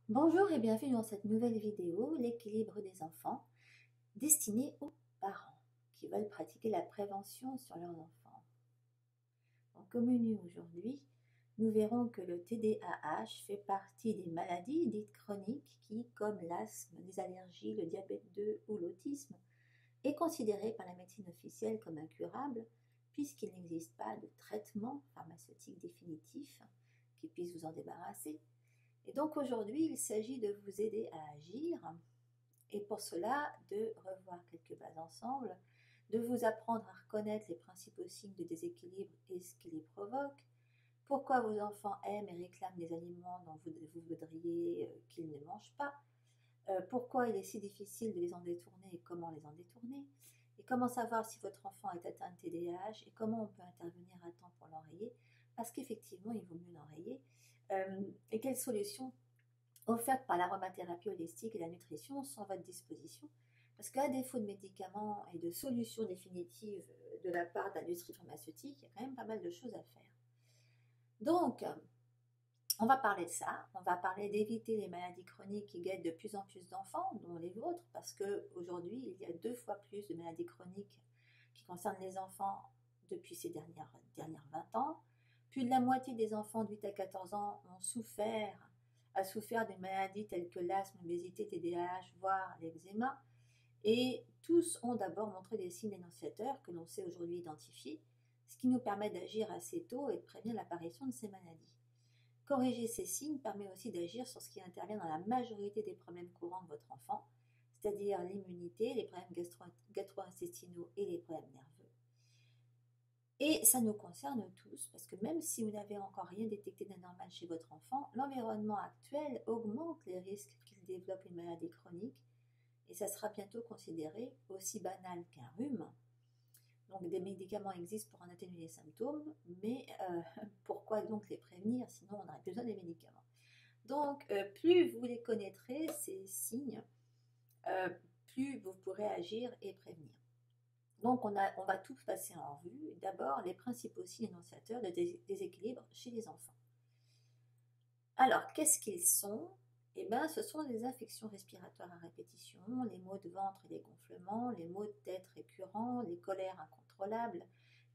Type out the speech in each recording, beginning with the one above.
Bonjour et bienvenue dans cette nouvelle vidéo, l'équilibre des enfants, destinée aux parents qui veulent pratiquer la prévention sur leurs enfants. Donc, au menu aujourd'hui, nous verrons que le TDAH fait partie des maladies dites chroniques qui, comme l'asthme, les allergies, le diabète 2 ou l'autisme, est considéré par la médecine officielle comme incurable puisqu'il n'existe pas de traitement pharmaceutique définitif qui puisse vous en débarrasser. Et donc aujourd'hui, il s'agit de vous aider à agir et pour cela de revoir quelques bases ensemble, de vous apprendre à reconnaître les principaux signes de déséquilibre et ce qui les provoque, pourquoi vos enfants aiment et réclament des aliments dont vous voudriez qu'ils ne mangent pas, pourquoi il est si difficile de les en détourner et comment les en détourner, et comment savoir si votre enfant est atteint de TDAH et comment on peut intervenir à temps pour l'enrayer, parce qu'effectivement il vaut mieux l'enrayer, et quelles solutions offertes par l'aromathérapie holistique et la nutrition sont à votre disposition. Parce qu'à défaut de médicaments et de solutions définitives de la part de l'industrie pharmaceutique, il y a quand même pas mal de choses à faire. Donc, on va parler de ça, on va parler d'éviter les maladies chroniques qui guettent de plus en plus d'enfants, dont les vôtres, parce qu'aujourd'hui, il y a 2 fois plus de maladies chroniques qui concernent les enfants depuis ces dernières 20 ans. Plus de la moitié des enfants de 8 à 14 ans a souffert de maladies telles que l'asthme, l'obésité, TDAH, voire l'eczéma. Et tous ont d'abord montré des signes annonciateurs que l'on sait aujourd'hui identifier, ce qui nous permet d'agir assez tôt et de prévenir l'apparition de ces maladies. Corriger ces signes permet aussi d'agir sur ce qui intervient dans la majorité des problèmes courants de votre enfant, c'est-à-dire l'immunité, les problèmes gastro-intestinaux et les problèmes nerveux. Et ça nous concerne tous, parce que même si vous n'avez encore rien détecté d'anormal chez votre enfant, l'environnement actuel augmente les risques qu'il développe une maladie chronique, et ça sera bientôt considéré aussi banal qu'un rhume. Donc des médicaments existent pour en atténuer les symptômes, mais pourquoi donc les prévenir, sinon on n'aurait plus besoin des médicaments. Donc plus vous les connaîtrez, ces signes, plus vous pourrez agir et prévenir. Donc on va tout passer en revue. D'abord, les principaux signes annonciateurs de déséquilibre chez les enfants. Alors, qu'est-ce qu'ils sont? Eh bien, ce sont les infections respiratoires à répétition, les maux de ventre et les gonflements, les maux de tête récurrents, les colères incontrôlables,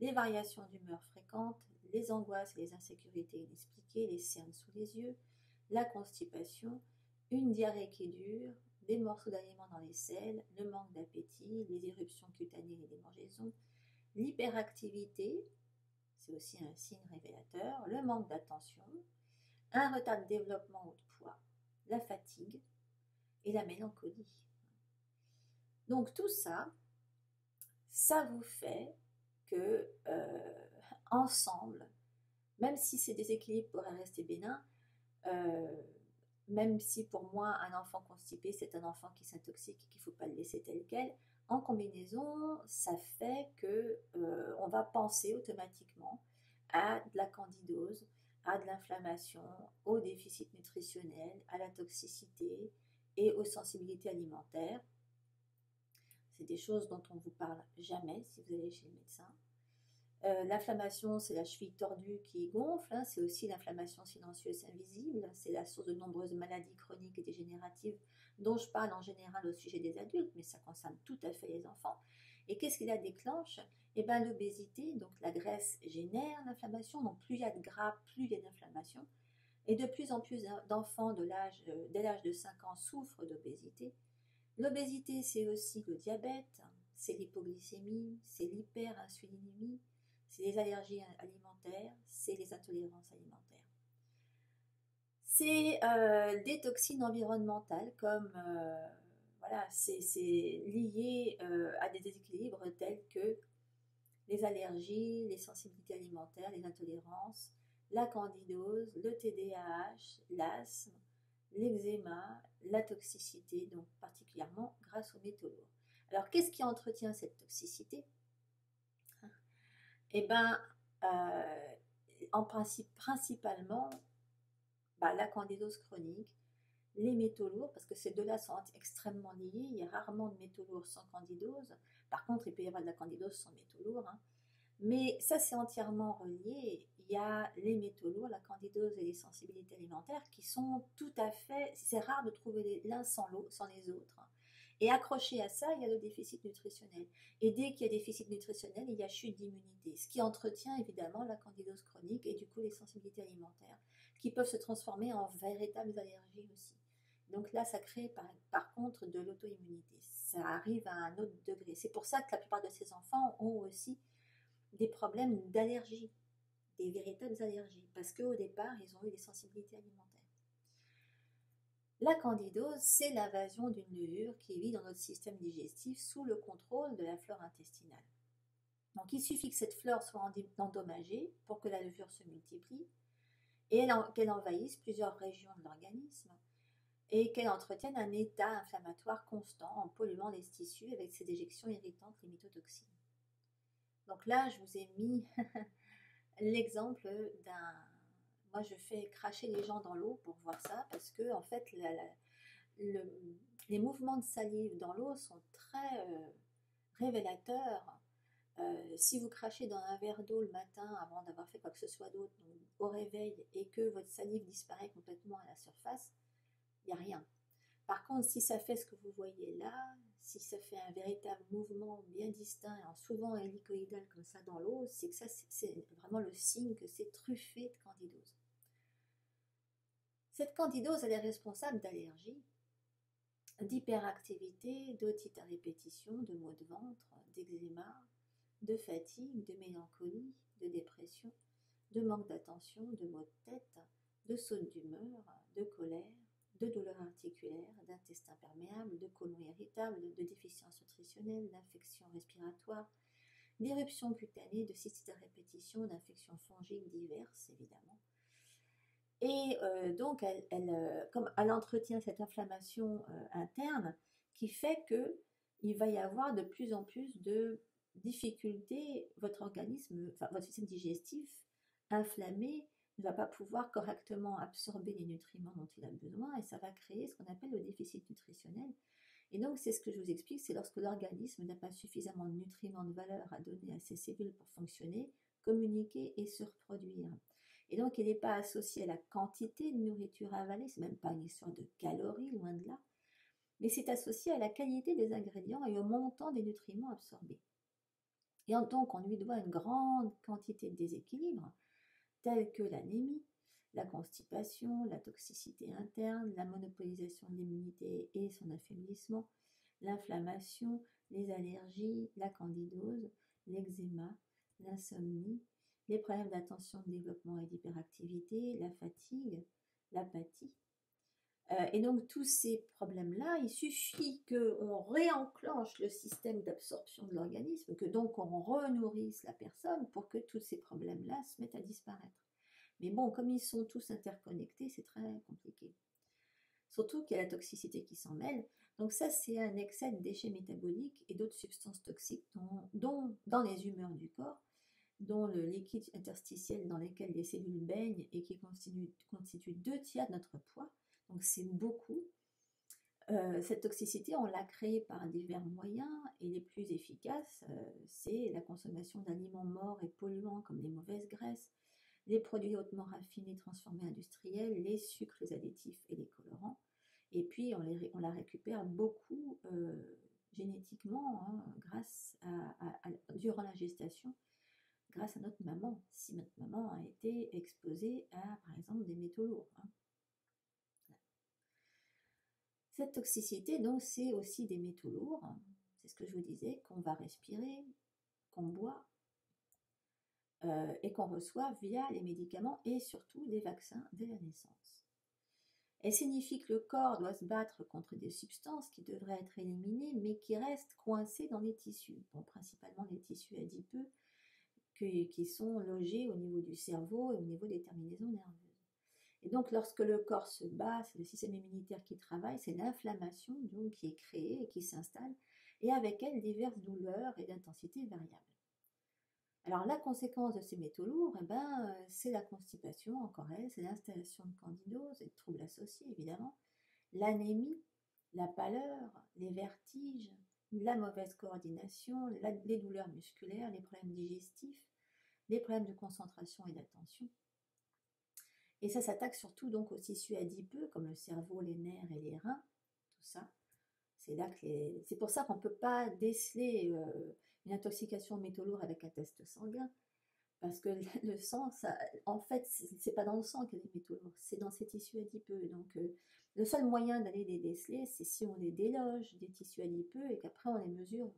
les variations d'humeur fréquentes, les angoisses et les insécurités inexpliquées, les cernes sous les yeux, la constipation, une diarrhée qui dure, des morceaux d'aliments dans les selles, le manque d'appétit, les éruptions cutanées et les démangeaisons, l'hyperactivité, c'est aussi un signe révélateur, le manque d'attention, un retard de développement ou de poids, la fatigue et la mélancolie. Donc tout ça, ça vous fait que ensemble, même si ces déséquilibres pourraient rester bénins, même si pour moi un enfant constipé c'est un enfant qui s'intoxique et qu'il ne faut pas le laisser tel quel, en combinaison, ça fait que on va penser automatiquement à de la candidose, à de l'inflammation, au déficit nutritionnel, à la toxicité et aux sensibilités alimentaires. C'est des choses dont on ne vous parle jamais si vous allez chez le médecin. L'inflammation, c'est la cheville tordue qui gonfle, hein, c'est aussi l'inflammation silencieuse invisible, c'est la source de nombreuses maladies chroniques et dégénératives dont je parle en général au sujet des adultes, mais ça concerne tout à fait les enfants. Et qu'est-ce qui la déclenche? Eh bien l'obésité, donc la graisse génère l'inflammation, donc plus il y a de gras, plus il y a d'inflammation. Et de plus en plus d'enfants dès l'âge de 5 ans souffrent d'obésité. L'obésité, c'est aussi le diabète, c'est l'hypoglycémie, c'est l'hyperinsulinémie, c'est les allergies alimentaires, c'est les intolérances alimentaires. C'est des toxines environnementales comme, voilà, c'est lié à des déséquilibres tels que les allergies, les sensibilités alimentaires, les intolérances, la candidose, le TDAH, l'asthme, l'eczéma, la toxicité, donc particulièrement grâce aux métaux lourds. Alors, qu'est-ce qui entretient cette toxicité? Eh bien, en principe, principalement, la candidose chronique, les métaux lourds, parce que ces deux-là sont extrêmement liés. Il y a rarement de métaux lourds sans candidose. Par contre, il peut y avoir de la candidose sans métaux lourds, hein. Mais ça, c'est entièrement relié. Il y a les métaux lourds, la candidose et les sensibilités alimentaires qui sont tout à fait, c'est rare de trouver l'un sans les autres. Et accroché à ça, il y a le déficit nutritionnel. Et dès qu'il y a déficit nutritionnel, il y a chute d'immunité, ce qui entretient évidemment la candidose chronique et du coup les sensibilités alimentaires, qui peuvent se transformer en véritables allergies aussi. Donc là, ça crée par contre de l'auto-immunité. Ça arrive à un autre degré. C'est pour ça que la plupart de ces enfants ont aussi des problèmes d'allergie, des véritables allergies, parce qu'au départ, ils ont eu des sensibilités alimentaires. La candidose, c'est l'invasion d'une levure qui vit dans notre système digestif sous le contrôle de la flore intestinale. Donc il suffit que cette flore soit endommagée pour que la levure se multiplie et qu'elle envahisse plusieurs régions de l'organisme et qu'elle entretienne un état inflammatoire constant en polluant les tissus avec ses déjections irritantes, les mycotoxines. Donc là, je vous ai mis l'exemple d'un... Moi, je fais cracher les gens dans l'eau pour voir ça, parce que en fait, les mouvements de salive dans l'eau sont très révélateurs. Si vous crachez dans un verre d'eau le matin avant d'avoir fait quoi que ce soit d'autre, au réveil, et que votre salive disparaît complètement à la surface, il n'y a rien. Par contre, si ça fait ce que vous voyez là, si ça fait un véritable mouvement bien distinct, souvent hélicoïdal comme ça dans l'eau, c'est que ça, c'est vraiment le signe que c'est truffé de candidose. Cette candidose, elle est responsable d'allergies, d'hyperactivité, d'otite à répétition, de maux de ventre, d'eczéma, de fatigue, de mélancolie, de dépression, de manque d'attention, de maux de tête, de sautes d'humeur, de colère, de douleurs articulaires, d'intestin perméable, de côlon irritable, de déficience nutritionnelle, d'infections respiratoires, d'éruptions cutanées, de cystite à répétition, d'infections fongiques diverses, évidemment. Et donc, comme elle entretient cette inflammation interne qui fait qu'il va y avoir de plus en plus de difficultés. Votre organisme, enfin votre système digestif inflammé ne va pas pouvoir correctement absorber les nutriments dont il a besoin et ça va créer ce qu'on appelle le déficit nutritionnel. Et donc, c'est ce que je vous explique, c'est lorsque l'organisme n'a pas suffisamment de nutriments de valeur à donner à ses cellules pour fonctionner, communiquer et se reproduire. Et donc, il n'est pas associé à la quantité de nourriture avalée, c'est même pas une histoire de calories, loin de là, mais c'est associé à la qualité des ingrédients et au montant des nutriments absorbés. Et donc, on lui doit une grande quantité de déséquilibres, tels que l'anémie, la constipation, la toxicité interne, la monopolisation de l'immunité et son affaiblissement, l'inflammation, les allergies, la candidose, l'eczéma, l'insomnie, les problèmes d'attention, de développement et d'hyperactivité, la fatigue, l'apathie. Et donc tous ces problèmes-là, il suffit qu'on réenclenche le système d'absorption de l'organisme, que donc on renourrisse la personne pour que tous ces problèmes-là se mettent à disparaître. Mais bon, comme ils sont tous interconnectés, c'est très compliqué. Surtout qu'il y a la toxicité qui s'en mêle. Donc ça, c'est un excès de déchets métaboliques et d'autres substances toxiques dont dans les humeurs du corps, dont le liquide interstitiel dans lequel les cellules baignent et qui constitue 2/3 de notre poids. Donc c'est beaucoup. Cette toxicité, on l'a créée par divers moyens et les plus efficaces, c'est la consommation d'aliments morts et polluants comme les mauvaises graisses, les produits hautement raffinés, transformés, industriels, les sucres, les additifs et les colorants. Et puis on la récupère beaucoup génétiquement grâce durant la gestation, grâce à notre maman, si notre maman a été exposée à, par exemple, des métaux lourds. Cette toxicité, donc, c'est aussi des métaux lourds, c'est ce que je vous disais, qu'on va respirer, qu'on boit et qu'on reçoit via les médicaments et surtout les vaccins dès la naissance. Elle signifie que le corps doit se battre contre des substances qui devraient être éliminées mais qui restent coincées dans les tissus, bon, principalement les tissus adipeux qui sont logés au niveau du cerveau et au niveau des terminaisons nerveuses. Et donc, lorsque le corps se bat, c'est le système immunitaire qui travaille, c'est l'inflammation donc qui est créée et qui s'installe, et avec elle diverses douleurs et d'intensités variables. Alors, la conséquence de ces métaux lourds, c'est la constipation, encore elle, c'est l'installation de candidose et de troubles associés, évidemment, l'anémie, la pâleur, les vertiges, la mauvaise coordination, les douleurs musculaires, les problèmes digestifs, les problèmes de concentration et d'attention. Et ça s'attaque surtout donc aux tissus adipeux, comme le cerveau, les nerfs et les reins, tout ça. C'est pour ça qu'on ne peut pas déceler une intoxication aux métaux lourds avec un test sanguin. Parce que le sang, ça, en fait, c'est pas dans le sang qu'il y a des métaux lourds, c'est dans ces tissus adipeux. Donc, le seul moyen d'aller les déceler, c'est si on les déloge des tissus adipeux et qu'après on les mesure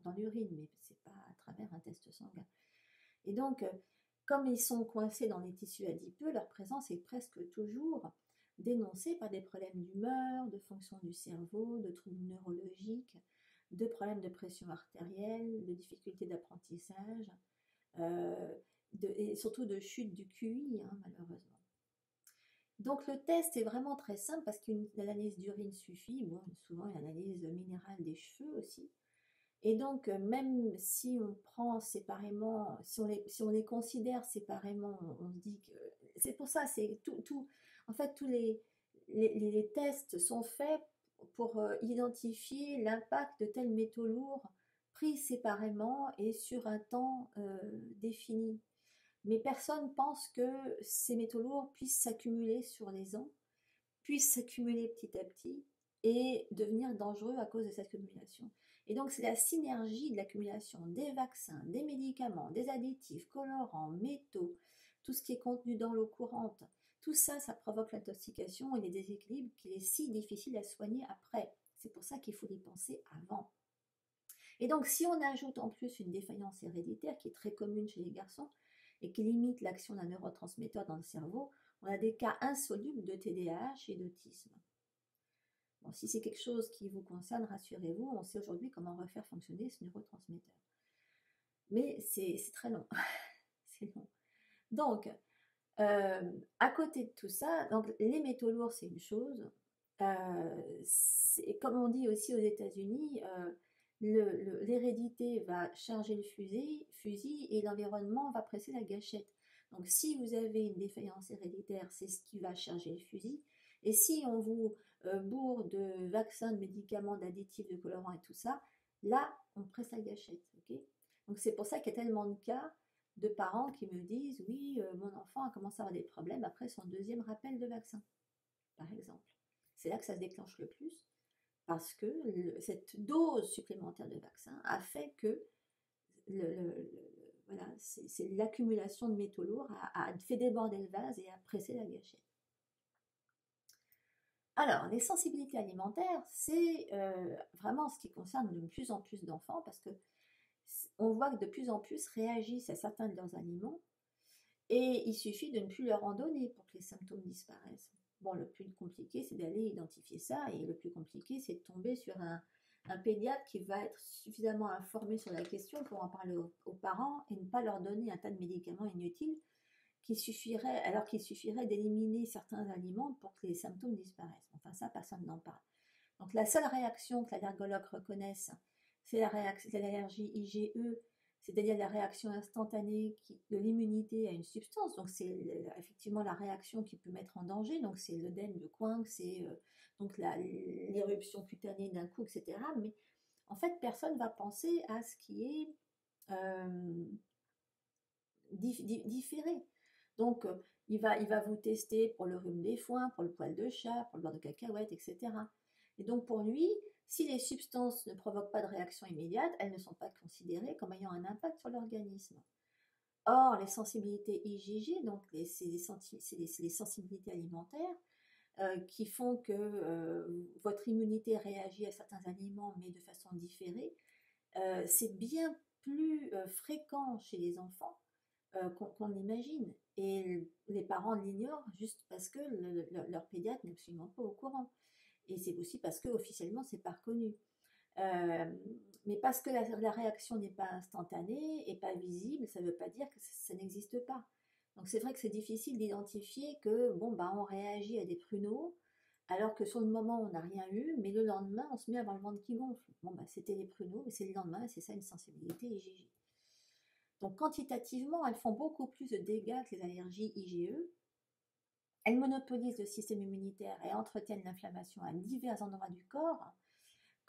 dans l'urine, mais c'est pas à travers un test sanguin. Et donc, comme ils sont coincés dans les tissus adipeux, leur présence est presque toujours dénoncée par des problèmes d'humeur, de fonction du cerveau, de troubles neurologiques, de problèmes de pression artérielle, de difficultés d'apprentissage, et surtout de chute du QI, hein, malheureusement. Donc le test est vraiment très simple parce qu'une analyse d'urine suffit, bon, souvent une analyse minérale des cheveux aussi. Et donc même si on prend séparément, si on les considère séparément, on se dit que c'est pour ça, c'est tout, en fait tous les tests sont faits pour identifier l'impact de tels métaux lourds pris séparément et sur un temps défini. Mais personne pense que ces métaux lourds puissent s'accumuler sur les ans, puissent s'accumuler petit à petit et devenir dangereux à cause de cette accumulation. Et donc c'est la synergie de l'accumulation des vaccins, des médicaments, des additifs, colorants, métaux, tout ce qui est contenu dans l'eau courante. Tout ça, ça provoque l'intoxication et les déséquilibres qu'il est si difficile à soigner après. C'est pour ça qu'il faut y penser avant. Et donc si on ajoute en plus une défaillance héréditaire qui est très commune chez les garçons, et qui limite l'action d'un neurotransmetteur dans le cerveau, on a des cas insolubles de TDAH et d'autisme. Bon, si c'est quelque chose qui vous concerne, rassurez-vous, on sait aujourd'hui comment refaire fonctionner ce neurotransmetteur. Mais c'est très long. C'est long. Donc, à côté de tout ça, donc, les métaux lourds, c'est une chose. Comme on dit aussi aux États-Unis, l'hérédité va charger le fusil et l'environnement va presser la gâchette. Donc si vous avez une défaillance héréditaire, c'est ce qui va charger le fusil. Et si on vous bourre de vaccins, de médicaments, d'additifs, de colorants et tout ça, là, on presse la gâchette. Okay, donc c'est pour ça qu'il y a tellement de cas de parents qui me disent « Oui, mon enfant a commencé à avoir des problèmes après son deuxième rappel de vaccin, par exemple. » C'est là que ça se déclenche le plus. Parce que cette dose supplémentaire de vaccin a fait que voilà, c'est l'accumulation de métaux lourds a fait déborder le vase et a pressé la gâchette. Alors, les sensibilités alimentaires, c'est vraiment ce qui concerne de plus en plus d'enfants parce que on voit que de plus en plus réagissent à certains de leurs aliments et il suffit de ne plus leur en donner pour que les symptômes disparaissent. Bon, le plus compliqué, c'est d'aller identifier ça, et le plus compliqué, c'est de tomber sur un pédiatre qui va être suffisamment informé sur la question pour en parler aux parents et ne pas leur donner un tas de médicaments inutiles alors qu'il suffirait d'éliminer certains aliments pour que les symptômes disparaissent. Enfin, ça, personne n'en parle. Donc, la seule réaction que l'allergologue reconnaisse, c'est l'allergie IgE, c'est-à-dire la réaction instantanée de l'immunité à une substance. Donc c'est effectivement la réaction qui peut mettre en danger. Donc c'est l'œdème de Coing, c'est donc l'éruption cutanée d'un coup, etc. Mais en fait, personne ne va penser à ce qui est différé. Donc il va vous tester pour le rhume des foins, pour le poil de chat, pour le beurre de cacahuète, etc. Et donc pour lui, si les substances ne provoquent pas de réaction immédiate, elles ne sont pas considérées comme ayant un impact sur l'organisme. Or, les sensibilités IgG, donc c'est les sensibilités alimentaires qui font que votre immunité réagit à certains aliments, mais de façon différée. C'est bien plus fréquent chez les enfants qu'on l'imagine. Et les parents l'ignorent juste parce que leur pédiatre n'est absolument pas au courant. Et c'est aussi parce qu'officiellement, c'est pas reconnu. Mais parce que la réaction n'est pas instantanée et pas visible, ça ne veut pas dire que ça n'existe pas. Donc c'est vrai que c'est difficile d'identifier que bon bah on réagit à des pruneaux alors que sur le moment on n'a rien eu, mais le lendemain on se met à avoir le ventre qui gonfle. Bon bah c'était les pruneaux, mais c'est le lendemain, c'est ça une sensibilité IgG. Donc quantitativement, elles font beaucoup plus de dégâts que les allergies IgE. Elles monopolisent le système immunitaire et entretiennent l'inflammation à divers endroits du corps,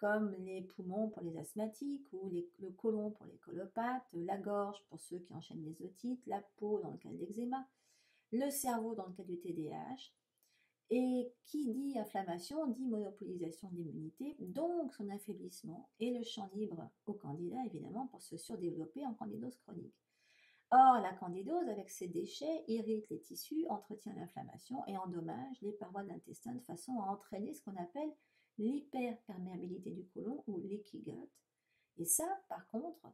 comme les poumons pour les asthmatiques ou le côlon pour les colopathes, la gorge pour ceux qui enchaînent les otites, la peau dans le cas de l'eczéma, le cerveau dans le cas du TDAH. Et qui dit inflammation dit monopolisation de l'immunité, donc son affaiblissement et le champ libre au candidat, évidemment, pour se surdévelopper en candidose chronique. Or, la candidose, avec ses déchets, irrite les tissus, entretient l'inflammation et endommage les parois de l'intestin de façon à entraîner ce qu'on appelle l'hyperperméabilité du côlon ou leaky gut. Et ça, par contre,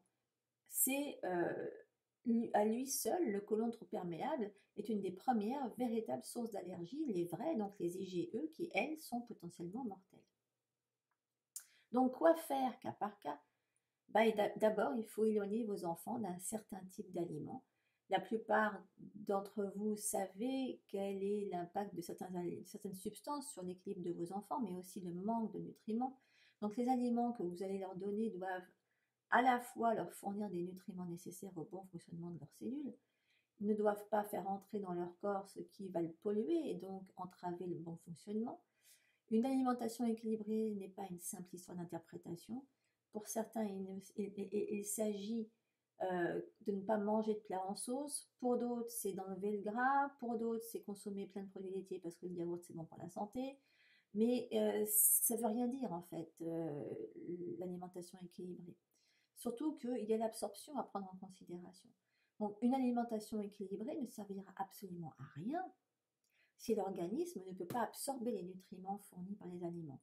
c'est à lui seul, le côlon trop perméable est une des premières véritables sources d'allergie, les vraies, donc les IgE, qui, elles, sont potentiellement mortelles. Donc, quoi faire cas par cas? D'abord, il faut éloigner vos enfants d'un certain type d'aliments. La plupart d'entre vous savez quel est l'impact de certaines substances sur l'équilibre de vos enfants, mais aussi le manque de nutriments. Donc, les aliments que vous allez leur donner doivent à la fois leur fournir des nutriments nécessaires au bon fonctionnement de leurs cellules, ils ne doivent pas faire entrer dans leur corps ce qui va le polluer et donc entraver le bon fonctionnement. Une alimentation équilibrée n'est pas une simple histoire d'interprétation. Pour certains, il s'agit de ne pas manger de plats en sauce. Pour d'autres, c'est d'enlever le gras. Pour d'autres, c'est consommer plein de produits laitiers parce que le yaourt, c'est bon pour la santé. Mais ça ne veut rien dire, en fait, l'alimentation équilibrée. Surtout qu'il y a l'absorption à prendre en considération. Donc, une alimentation équilibrée ne servira absolument à rien si l'organisme ne peut pas absorber les nutriments fournis par les aliments.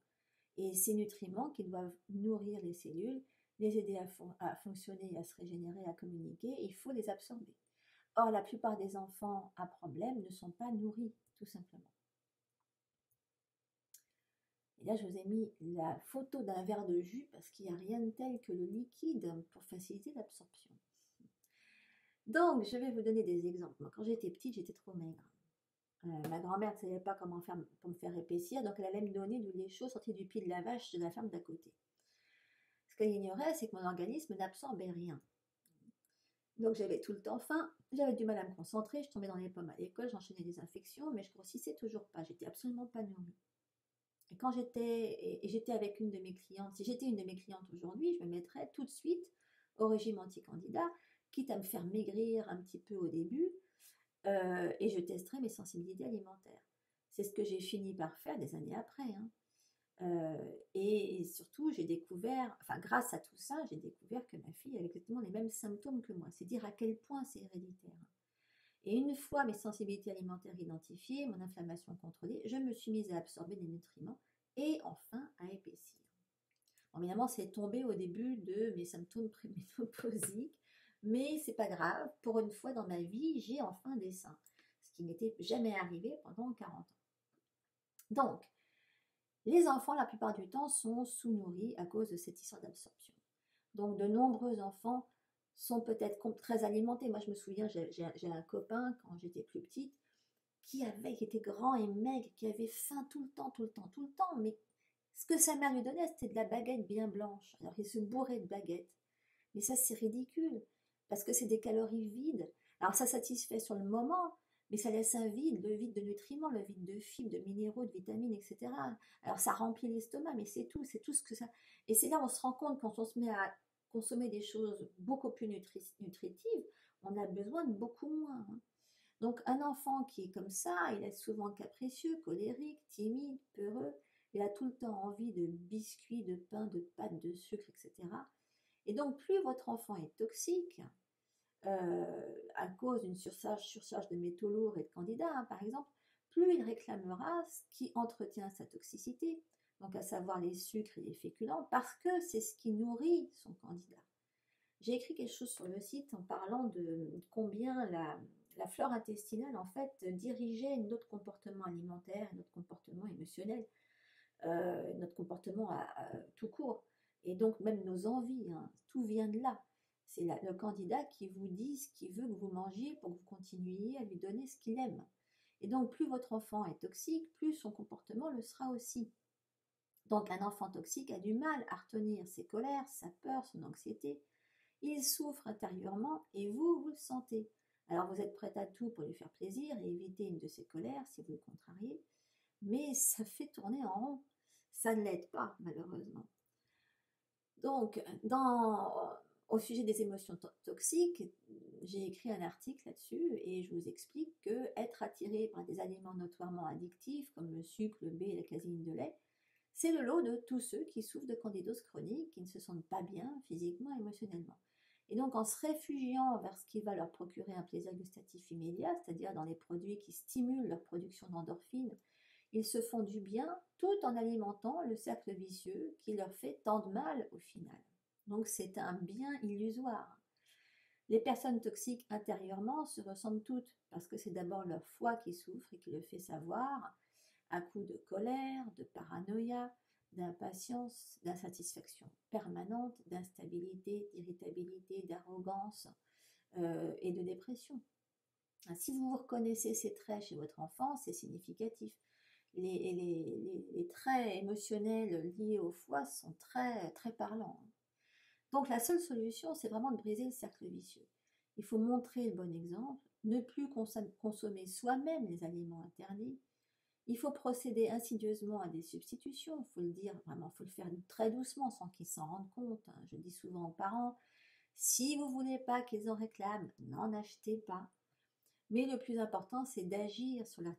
Et ces nutriments qui doivent nourrir les cellules, les aider à fonctionner, à se régénérer, à communiquer, il faut les absorber. Or, la plupart des enfants à problème ne sont pas nourris, tout simplement. Et là, je vous ai mis la photo d'un verre de jus parce qu'il n'y a rien de tel que le liquide pour faciliter l'absorption. Donc, je vais vous donner des exemples. Moi, quand j'étais petite, j'étais trop maigre. Ma grand-mère ne savait pas comment faire pour me faire épaissir, donc elle allait me donner du lait chaud sorti du pied de la vache de la ferme d'à côté. Ce qu'elle ignorait, c'est que mon organisme n'absorbait rien. Donc j'avais tout le temps faim, j'avais du mal à me concentrer, je tombais dans les pommes à l'école, j'enchaînais des infections, mais je grossissais toujours pas, j'étais absolument pas nourrie. Et quand j'étais avec une de mes clientes, si j'étais une de mes clientes aujourd'hui, je me mettrais tout de suite au régime anti-candidat, quitte à me faire maigrir un petit peu au début, et je testerai mes sensibilités alimentaires. C'est ce que j'ai fini par faire des années après. Et surtout, j'ai découvert, enfin grâce à tout ça, j'ai découvert que ma fille avait exactement les mêmes symptômes que moi. C'est dire à quel point c'est héréditaire. Et une fois mes sensibilités alimentaires identifiées, mon inflammation contrôlée, je me suis mise à absorber des nutriments et enfin à épaissir. Bon, évidemment, c'est tombé au début de mes symptômes préménopausiques, mais c'est pas grave. Pour une fois dans ma vie, j'ai enfin des seins, ce qui n'était jamais arrivé pendant 40 ans. Donc, les enfants, la plupart du temps, sont sous-nourris à cause de cette histoire d'absorption. Donc, de nombreux enfants sont peut-être très alimentés. Moi, je me souviens, j'ai un copain, quand j'étais plus petite, qui était grand et maigre, qui avait faim tout le temps, mais ce que sa mère lui donnait, c'était de la baguette bien blanche. Alors, il se bourrait de baguettes. Mais ça, c'est ridicule, parce que c'est des calories vides. Alors, ça satisfait sur le moment, mais ça laisse un vide, le vide de nutriments, le vide de fibres, de minéraux, de vitamines, etc. Alors, ça remplit l'estomac, mais c'est tout ce que ça... Et c'est là où on se rend compte, quand on se met à consommer des choses beaucoup plus nutritives, on a besoin de beaucoup moins. Donc, un enfant qui est comme ça, il est souvent capricieux, colérique, timide, peureux. Il a tout le temps envie de biscuits, de pain, de pâtes, de sucre, etc. Et donc, plus votre enfant est toxique, à cause d'une surcharge de métaux lourds et de candidats, par exemple, plus il réclamera ce qui entretient sa toxicité, donc à savoir les sucres et les féculents, parce que c'est ce qui nourrit son candidat. J'ai écrit quelque chose sur le site en parlant de combien la flore intestinale, en fait, dirigeait notre comportement alimentaire, notre comportement émotionnel, notre comportement tout court. Et donc même nos envies, tout vient de là. C'est le candidat qui vous dit ce qu'il veut que vous mangiez pour que vous continuiez à lui donner ce qu'il aime. Et donc plus votre enfant est toxique, plus son comportement le sera aussi. Donc un enfant toxique a du mal à retenir ses colères, sa peur, son anxiété. Il souffre intérieurement et vous le sentez. Alors vous êtes prête à tout pour lui faire plaisir et éviter une de ses colères si vous le contrariez, mais ça fait tourner en rond. Ça ne l'aide pas, malheureusement. Donc, au sujet des émotions toxiques, j'ai écrit un article là-dessus et je vous explique que être attiré par des aliments notoirement addictifs comme le sucre, le lait et la caséine de lait, c'est le lot de tous ceux qui souffrent de candidose chronique, qui ne se sentent pas bien physiquement et émotionnellement. Et donc en se réfugiant vers ce qui va leur procurer un plaisir gustatif immédiat, c'est-à-dire dans les produits qui stimulent leur production d'endorphines, ils se font du bien tout en alimentant le cercle vicieux qui leur fait tant de mal au final. Donc c'est un bien illusoire. Les personnes toxiques intérieurement se ressentent toutes parce que c'est d'abord leur foi qui souffre et qui le fait savoir, à coups de colère, de paranoïa, d'impatience, d'insatisfaction permanente, d'instabilité, d'irritabilité, d'arrogance et de dépression. Si vous reconnaissez ces traits chez votre enfant, c'est significatif. Les traits émotionnels liés au foie sont très, très parlants. Donc la seule solution, c'est vraiment de briser le cercle vicieux. Il faut montrer le bon exemple, ne plus consommer soi-même les aliments interdits. Il faut procéder insidieusement à des substitutions, il faut le dire vraiment, il faut le faire très doucement sans qu'ils s'en rendent compte. Je dis souvent aux parents, si vous ne voulez pas qu'ils en réclament, n'en achetez pas. Mais le plus important, c'est d'agir sur leur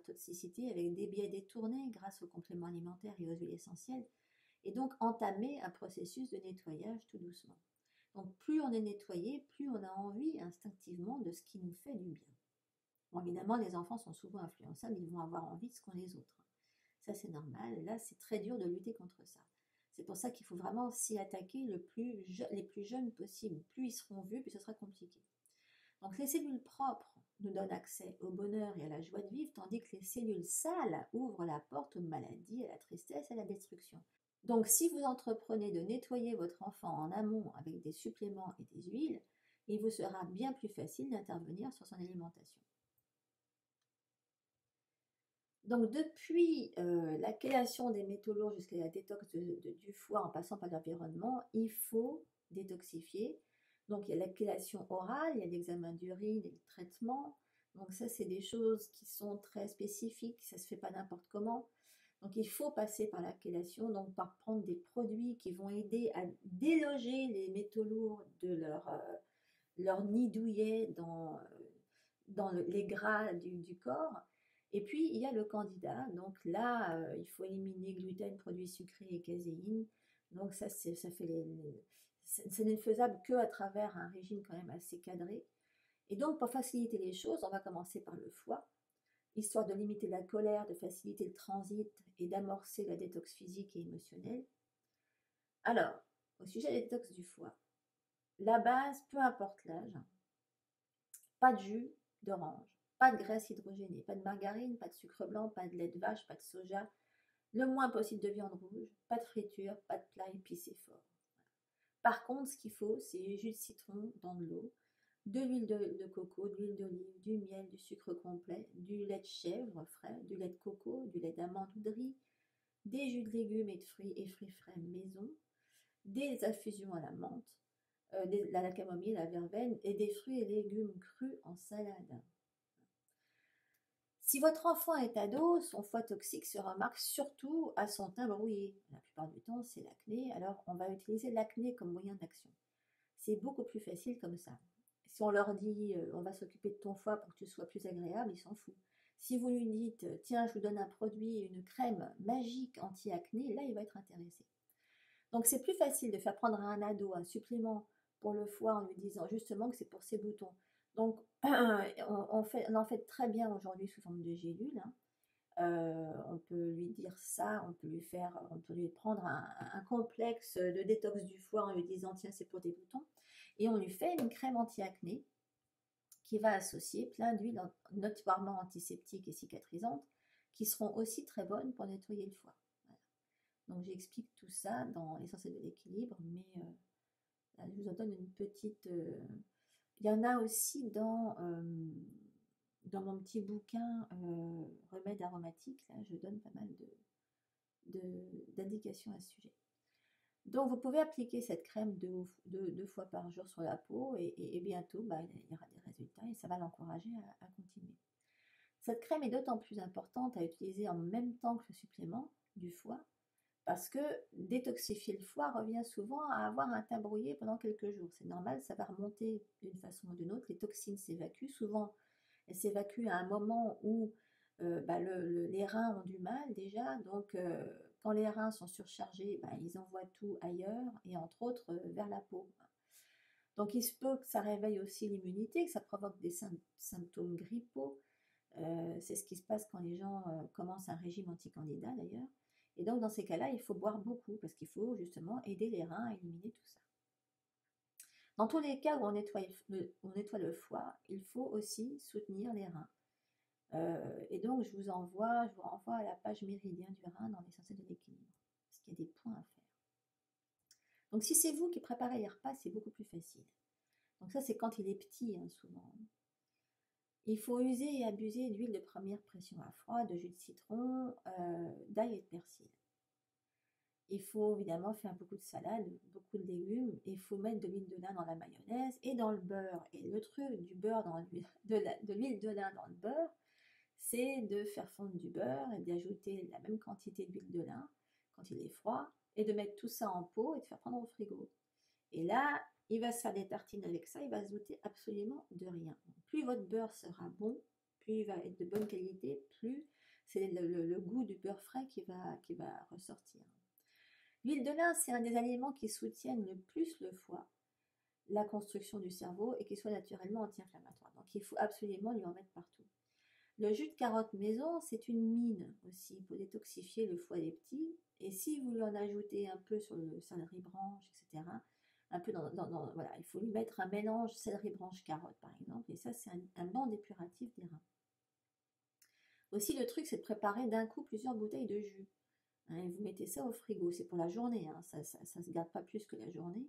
toxicité avec des biais détournés grâce aux compléments alimentaires et aux huiles essentielles, et donc entamer un processus de nettoyage tout doucement. Donc plus on est nettoyé, plus on a envie instinctivement de ce qui nous fait du bien. Bon, évidemment, les enfants sont souvent influençables, ils vont avoir envie de ce qu'ont les autres. Ça, c'est normal. Là, c'est très dur de lutter contre ça. C'est pour ça qu'il faut vraiment s'y attaquer les plus jeunes possible. Plus ils seront vus, plus ce sera compliqué. Donc les cellules propres nous donnent accès au bonheur et à la joie de vivre, tandis que les cellules sales ouvrent la porte aux maladies, à la tristesse et à la destruction. Donc si vous entreprenez de nettoyer votre enfant en amont avec des suppléments et des huiles, il vous sera bien plus facile d'intervenir sur son alimentation. Donc depuis la chelation des métaux lourds jusqu'à la détox du foie en passant par l'environnement, il faut détoxifier. Donc il y a la chélation orale, il y a l'examen d'urine et le traitement. Donc ça, c'est des choses qui sont très spécifiques, ça ne se fait pas n'importe comment. Donc il faut passer par la chélation, donc par prendre des produits qui vont aider à déloger les métaux lourds de leur nid douillet dans les gras du corps. Et puis, il y a le candidat. Donc là, il faut éliminer gluten, produits sucrés et caséine. Donc ça n'est faisable qu'à travers un régime quand même assez cadré. Et donc, pour faciliter les choses, on va commencer par le foie, histoire de limiter la colère, de faciliter le transit et d'amorcer la détox physique et émotionnelle. Alors, au sujet de la détox du foie, la base, peu importe l'âge, pas de jus d'orange, pas de graisse hydrogénée, pas de margarine, pas de sucre blanc, pas de lait de vache, pas de soja, le moins possible de viande rouge, pas de friture, pas de plat épicé fort. Par contre, ce qu'il faut, c'est jus de citron dans de l'eau, de l'huile de coco, de l'huile d'olive, du miel, du sucre complet, du lait de chèvre frais, du lait de coco, du lait d'amande ou de riz, des jus de légumes et fruits frais maison, des infusions à la menthe, la camomille, la verveine et des fruits et légumes crus en salade. Si votre enfant est ado, son foie toxique se remarque surtout à son teint brouillé. La plupart du temps, c'est l'acné, alors on va utiliser l'acné comme moyen d'action. C'est beaucoup plus facile comme ça. Si on leur dit on va s'occuper de ton foie pour que tu sois plus agréable, ils s'en foutent. Si vous lui dites tiens, je vous donne un produit, une crème magique anti-acné, là il va être intéressé. Donc c'est plus facile de faire prendre à un ado un supplément pour le foie en lui disant justement que c'est pour ses boutons. Donc on en fait très bien aujourd'hui sous forme de gélules. On peut lui dire ça, on peut lui prendre un complexe de détox du foie en lui disant tiens c'est pour tes boutons. Et on lui fait une crème anti-acné qui va associer plein d'huiles notoirement antiseptiques et cicatrisantes qui seront aussi très bonnes pour nettoyer le foie. Voilà. Donc j'explique tout ça dans l'essentiel de l'équilibre, mais là, je vous en donne une petite... Il y en a aussi dans mon petit bouquin Remèdes aromatiques, là je donne pas mal d'indications à ce sujet. Donc vous pouvez appliquer cette crème deux fois par jour sur la peau et bientôt il y aura des résultats et ça va l'encourager à continuer. Cette crème est d'autant plus importante à utiliser en même temps que le supplément du foie Parce que détoxifier le foie revient souvent à avoir un teint brouillé pendant quelques jours. C'est normal, ça va remonter d'une façon ou d'une autre. Les toxines s'évacuent. Souvent, elles s'évacuent à un moment où les reins ont du mal déjà. Donc, quand les reins sont surchargés, ils envoient tout ailleurs et entre autres vers la peau. Donc, il se peut que ça réveille aussi l'immunité, que ça provoque des symptômes grippaux. C'est ce qui se passe quand les gens commencent un régime anti-candidat d'ailleurs. Et donc, dans ces cas-là, il faut boire beaucoup parce qu'il faut justement aider les reins à éliminer tout ça. Dans tous les cas où on nettoie le foie, il faut aussi soutenir les reins. Et donc, je vous renvoie à la page méridien du rein dans l'essentiel de l'équilibre, parce qu'il y a des points à faire. Donc, si c'est vous qui préparez les repas, c'est beaucoup plus facile. Donc ça, c'est quand il est petit, hein, souvent. Il faut user et abuser d'huile de première pression à froid, de jus de citron, d'ail et de persil. Il faut évidemment faire beaucoup de salade, beaucoup de légumes, et il faut mettre de l'huile de lin dans la mayonnaise et dans le beurre. Et le truc du beurre dans de l'huile de lin dans le beurre, c'est de faire fondre du beurre et d'ajouter la même quantité d'huile de lin quand il est froid, et de mettre tout ça en pot et de faire prendre au frigo. Et là, il va se faire des tartines avec ça, il va se douter absolument de rien. Plus votre beurre sera bon, plus il va être de bonne qualité, plus c'est le goût du beurre frais qui va ressortir. L'huile de lin, c'est un des aliments qui soutiennent le plus le foie, la construction du cerveau et qui soit naturellement anti-inflammatoire. Donc il faut absolument lui en mettre partout. Le jus de carotte maison, c'est une mine aussi pour détoxifier le foie des petits. Et si vous lui en ajoutez un peu sur le céleri branche, etc., un peu voilà, il faut lui mettre un mélange céleri branche carotte par exemple, et ça c'est un bon dépuratif des reins. Aussi le truc, c'est de préparer d'un coup plusieurs bouteilles de jus. Hein, et vous mettez ça au frigo, c'est pour la journée, hein, ça se garde pas plus que la journée.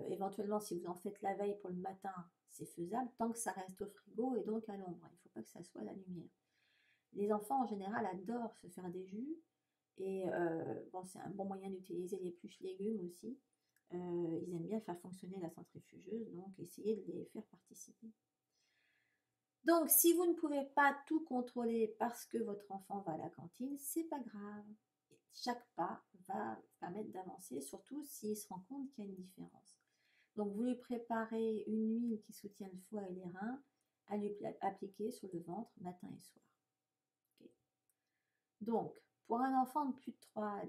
Éventuellement, si vous en faites la veille pour le matin, c'est faisable, tant que ça reste au frigo et donc à l'ombre. Il ne faut pas que ça soit à la lumière. Les enfants, en général, adorent se faire des jus. Et c'est un bon moyen d'utiliser les l'épluche légumes aussi. Ils aiment bien faire fonctionner la centrifugeuse, donc essayez de les faire participer. Donc, si vous ne pouvez pas tout contrôler parce que votre enfant va à la cantine, c'est pas grave. Chaque pas va permettre d'avancer, surtout s'il se rend compte qu'il y a une différence. Donc, vous lui préparez une huile qui soutient le foie et les reins à lui appliquer sur le ventre matin et soir. Okay. Donc, pour un enfant de plus de 3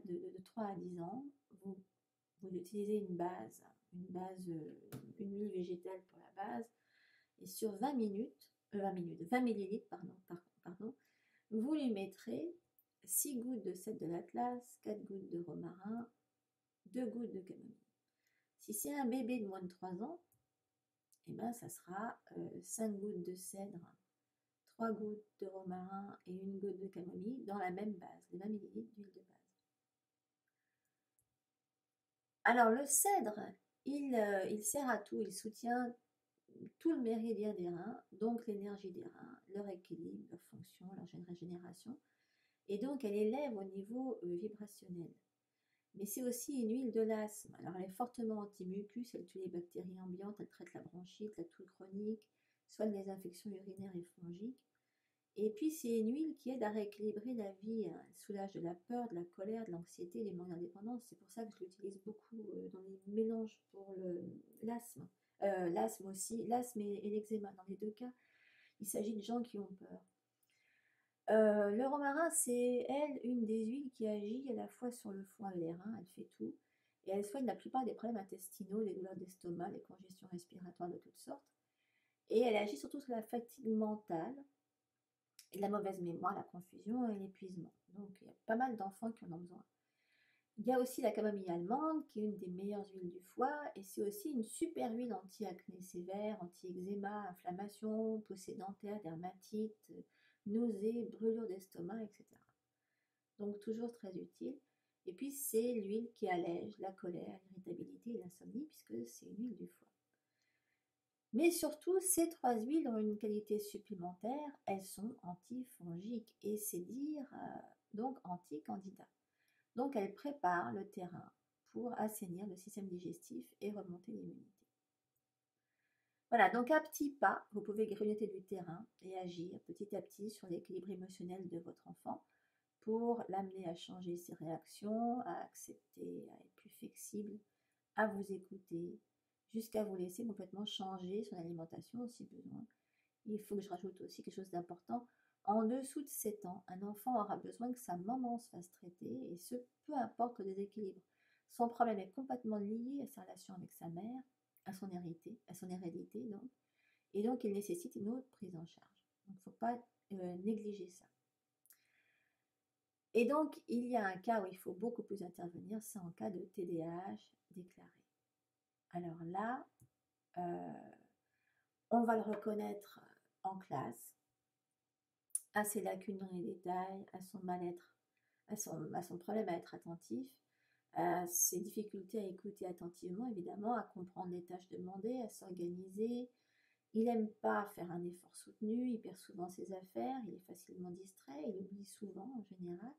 à 10 ans, vous utilisez une huile végétale pour la base, et sur 20 millilitres, vous lui mettrez 6 gouttes de sel de l'Atlas, 4 gouttes de romarin, 2 gouttes de camomille. Si c'est un bébé de moins de 3 ans, ça sera 5 gouttes de cèdre, 3 gouttes de romarin et 1 goutte de camomille dans la même base, les 20 ml d'huile de base. Alors le cèdre, il sert à tout, il soutient tout le méridien des reins, donc l'énergie des reins, leur équilibre, leur fonction, leur régénération, et donc elle élève au niveau vibrationnel. Mais c'est aussi une huile de l'asthme. Alors elle est fortement anti-mucus, elle tue les bactéries ambiantes, elle traite la bronchite, la toux chronique, soigne les infections urinaires et fongiques. Et puis c'est une huile qui aide à rééquilibrer la vie, hein. Elle soulage de la peur, de la colère, de l'anxiété, des manques d'indépendance. C'est pour ça que je l'utilise beaucoup dans les mélanges pour l'asthme. L'asthme aussi, l'asthme et l'eczéma, dans les deux cas, il s'agit de gens qui ont peur. Le romarin, c'est, elle, une des huiles qui agit à la fois sur le foie et les reins, elle fait tout. Et elle soigne la plupart des problèmes intestinaux, les douleurs d'estomac, les congestions respiratoires de toutes sortes. Et elle agit surtout sur la fatigue mentale, et la mauvaise mémoire, la confusion et l'épuisement. Donc il y a pas mal d'enfants qui en ont besoin. Il y a aussi la camomille allemande, qui est une des meilleures huiles du foie, et c'est aussi une super huile anti-acné sévère, anti-eczéma, inflammation, poussée dentaire, dermatite, nausées, brûlures d'estomac, etc. Donc toujours très utile. Et puis c'est l'huile qui allège la colère, l'irritabilité et l'insomnie, puisque c'est une huile du foie. Mais surtout, ces 3 huiles ont une qualité supplémentaire, elles sont antifongiques, et c'est dire donc anti-candida. Donc elles préparent le terrain pour assainir le système digestif et remonter l'immunité. Voilà, donc à petits pas, vous pouvez grignoter du terrain et agir petit à petit sur l'équilibre émotionnel de votre enfant pour l'amener à changer ses réactions, à accepter, à être plus flexible, à vous écouter, jusqu'à vous laisser complètement changer son alimentation si besoin. Il faut que je rajoute aussi quelque chose d'important. En dessous de 7 ans, un enfant aura besoin que sa maman se fasse traiter, et ce, peu importe le déséquilibre. Son problème est complètement lié à sa relation avec sa mère, à son hérédité donc, et donc il nécessite une autre prise en charge. Donc il ne faut pas négliger ça. Et donc il y a un cas où il faut beaucoup plus intervenir, c'est en cas de TDAH déclaré. Alors là, on va le reconnaître en classe, à ses lacunes dans les détails, à son mal-être, à son problème à être attentif, à ses difficultés à écouter attentivement, évidemment, à comprendre les tâches demandées, à s'organiser. Il n'aime pas faire un effort soutenu, il perd souvent ses affaires, il est facilement distrait, il oublie souvent en général.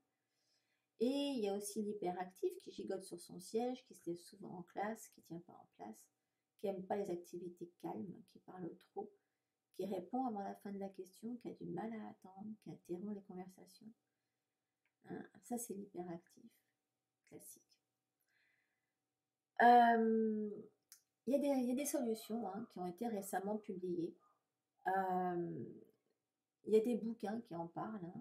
Et il y a aussi l'hyperactif qui gigote sur son siège, qui se lève souvent en classe, qui ne tient pas en place, qui n'aime pas les activités calmes, qui parle trop, qui répond avant la fin de la question, qui a du mal à attendre, qui interrompt les conversations. Hein, ça, c'est l'hyperactif classique. Il y a des solutions qui ont été récemment publiées. Il y a des bouquins qui en parlent.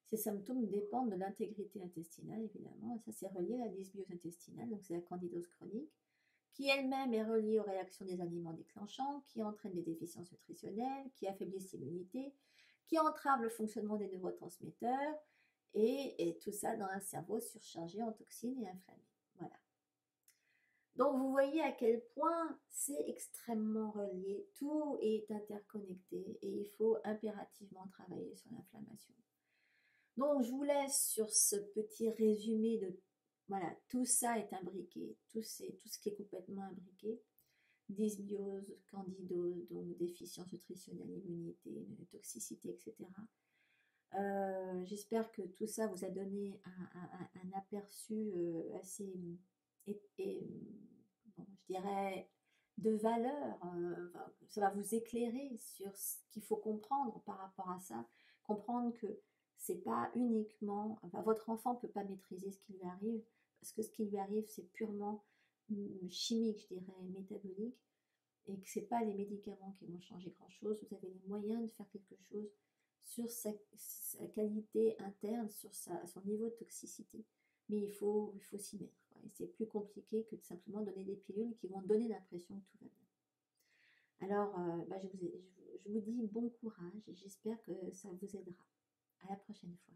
Ces symptômes dépendent de l'intégrité intestinale, évidemment. Ça, c'est relié à la dysbiose intestinale, donc c'est la candidose chronique, qui elle-même est reliée aux réactions des aliments déclenchants, qui entraîne des déficiences nutritionnelles, qui affaiblissent l'immunité, qui entravent le fonctionnement des neurotransmetteurs, et tout ça dans un cerveau surchargé en toxines et inflammé. Voilà. Donc vous voyez à quel point c'est extrêmement relié, tout est interconnecté et il faut impérativement travailler sur l'inflammation. Donc je vous laisse sur ce petit résumé de, voilà, tout ça est imbriqué, tout ce qui est complètement imbriqué. Dysbiose, candidose, donc déficience nutritionnelle, immunité, toxicité, etc. J'espère que tout ça vous a donné un aperçu assez, bon, je dirais, de valeur. Ça va vous éclairer sur ce qu'il faut comprendre par rapport à ça. Comprendre que c'est pas uniquement, votre enfant ne peut pas maîtriser ce qui lui arrive, parce que ce qui lui arrive, c'est purement chimique, je dirais, métabolique, et que c'est pas les médicaments qui vont changer grand-chose. Vous avez les moyens de faire quelque chose sur sa qualité interne, sur son niveau de toxicité. Mais il faut s'y mettre. C'est plus compliqué que de simplement donner des pilules qui vont donner l'impression que tout va bien. Alors, je vous dis bon courage et j'espère que ça vous aidera. À la prochaine fois.